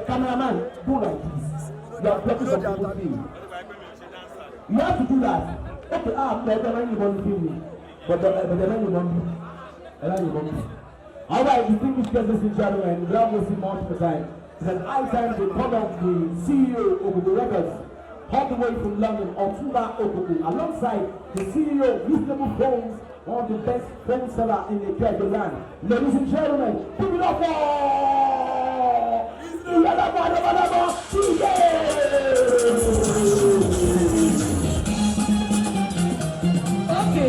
Cameraman, do like this. You are blocking some people's view. You have to do that. Okay, the man you want to film me, but the man you want me, all right, you think this business in January, and we have wasted multiple times. It's an high time to call up the CEO of the Records, all the way from London, Otumba Okuku, alongside the CEO, Reasonable Phones, one of the best phone seller in the land. Ladies and gentlemen, give it up for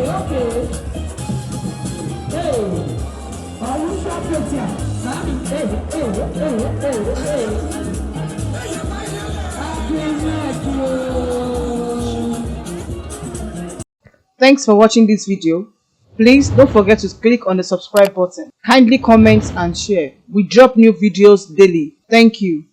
Okay. Hey, are you sure you're here? Thanks for watching this video. Please don't forget to click on the subscribe button. Kindly comment and share. We drop new videos daily. Thank you.